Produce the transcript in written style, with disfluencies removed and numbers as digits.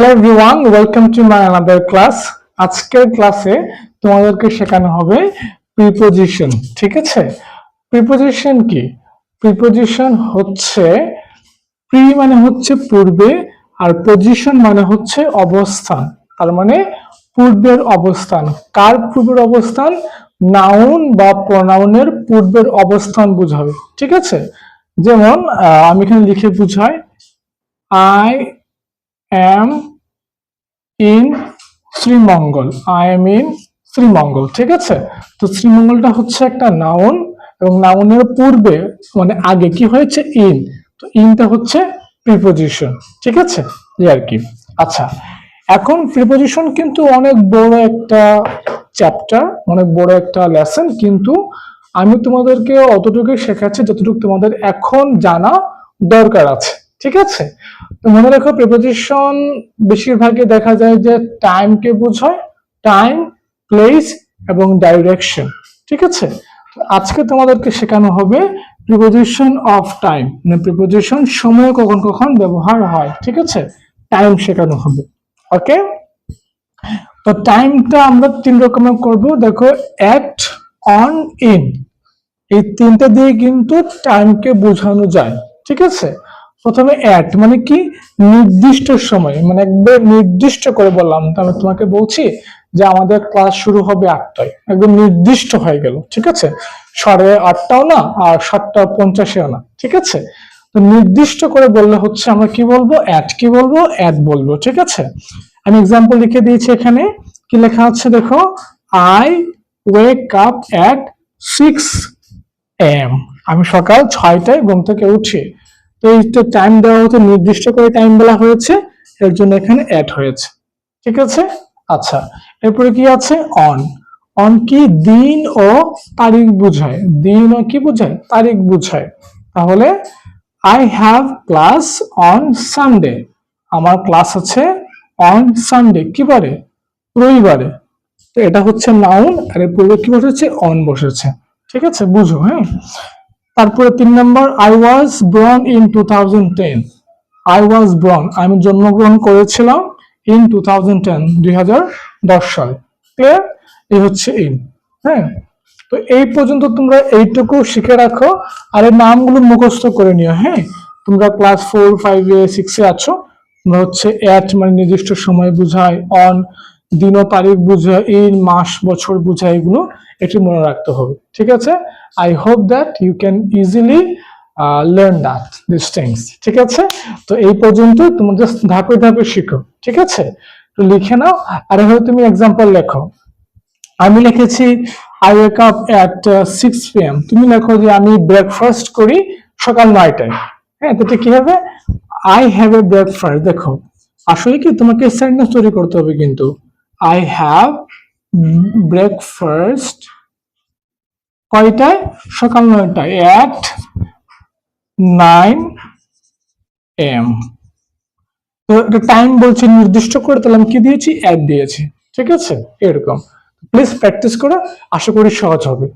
Hello everyone, welcome to my another class. আজকের ক্লাসে তোমাদেরকে শেখানো হবে প্রিপোজিশন। ঠিক আছে? প্রিপোজিশন কি? প্রিপোজিশন হচ্ছে প্রি মানে হচ্ছে পূর্বে, আর পজিশন মানে হচ্ছে অবস্থান। তার মানে পূর্বের অবস্থান। কার পূর্বের অবস্থান? নাউন বা প্রনাউনের পূর্বের অবস্থান বোঝাবে। ঠিক আছে? যেমন আমি এখানে লিখে বুঝাই, I am in Sreemangal. I am in Sreemangal. ঠিক আছে? তো শ্রীমঙ্গলটা হচ্ছে একটা নাউন, এবং নাউনের পূর্বে মানে আগে কি হয়েছে? ইন। তো ইনটা হচ্ছে প্রিপোজিশন। ঠিক আছে? এই আর কি। আচ্ছা, এখন প্রিপোজিশন কিন্তু অনেক বড় একটা চ্যাপ্টার, অনেক বড় একটা লেসন, কিন্তু আমি তোমাদেরকে অতটুকু শেখাচ্ছি যতটুকু তোমাদের এখন জানা দরকার আছে। ঠিক আছে? তো মনে রাখো, প্রিপোজিশন বেশিরভাগই দেখা যায় যে টাইমকে বোঝায়, টাইম, প্লেস এবং ডাইরেকশন। ঠিক আছে? আজকে তোমাদেরকে শেখানো হবে প্রিপোজিশন অফ টাইম, মানে প্রিপোজিশন সময় কখন কখন ব্যবহার হয়। ঠিক আছে? টাইম শেখানো হবে। ওকে, তো টাইমটা আমরা তিন রকমের করব। দেখো, অ্যাট, অন, ইন, এই তিনটা দিয়ে কিন্তু টাইমকে বোঝানো যায়। ঠিক আছে? প্রথমে অ্যাট মানে কি? নির্দিষ্ট সময়, মানে একবার নির্দিষ্ট করে বললাম। তাহলে তোমাকে বলছি যে আমাদের ক্লাস শুরু হবে 8টায়, একদম নির্দিষ্ট হয়ে গেল। ঠিক আছে? 8:30টাও না, আর 7:50-এও না। ঠিক আছে? তো নির্দিষ্ট করে বললে হচ্ছে আমরা কি বলবো? অ্যাট। কি বলবো? অ্যাট বলবো। ঠিক আছে? আমি এক্সাম্পল লিখে দিয়েছি এখানে। কি লেখা আছে দেখো, I wake up at 6 am, আমি সকাল 6টায় ঘুম থেকে উঠি। তো এই তো টাইম দেওয়া হতো, নির্দিষ্ট করে টাইম বলা হয়েছে, এর জন্য এখানে অ্যাড হয়েছে। ঠিক আছে? আচ্ছা, এরপরে কি আছে? অন। অন কি? দিন ও তারিখ বুঝায়। দিন ও কি বুঝায়? তারিখ বুঝায়। তাহলে I have class on Sunday, আমার ক্লাস আছে অন সানডে। কি বারে? রবিবারে। তো এটা হচ্ছে নাউন, আর এর পূর্বে কি বসেছে? অন বসেছে। ঠিক আছে? বুঝো। হ্যাঁ, তারপরে 3 নম্বর, I was born in 2010। I was born, আমি জন্মগ্রহণ করেছিলাম, ইন 2010, 2010 সালে। ক্লিয়ার? এই হচ্ছে ইন। হ্যাঁ, তো এই পর্যন্ত তোমরা এইটুকু শিখে রাখো, আর এই নামগুলো মুখস্থ করে নিও। হ্যাঁ, তোমরা ক্লাস 4, 5, 6 আছো। তোমরা হচ্ছে অ্যাট মানে নির্দিষ্ট সময় বুঝায়, অন দিন ও তারিখ বুঝায়, ইন মাস বছর বুঝায়। এগুলো একটু মনে রাখতে হবে। ঠিক আছে? I hope that you can easily learn that these things. ঠিক আছে? তো এই পর্যন্ত তোমরা জাস্ট ধাপে ধাপে শিখো। ঠিক আছে? তো লিখে নাও, আর এভাবে তুমি এক্সাম্পল লেখো। আমি লিখেছি I wake up at 6 p.m. তুমি লেখো যে আমি ব্রেকফাস্ট করি সকাল 9টায়। হ্যাঁ, তো কি হবে? I have a breakfast. দেখো, আসলে কি তোমাকে সেন্টেন্স তৈরি করতে হবে, কিন্তু আই হ্যাভ ব্রেকফাস্ট কয়টায়? সকাল 9টায়, অ্যাট 9 am। তো এটা টাইম বলছি নির্দিষ্ট করে, তাহলে আমি কি দিয়েছি? অ্যাট দিয়েছি। ঠিক আছে? এরকম প্লিজ প্র্যাকটিস করো, আশা করি সহজ হবে।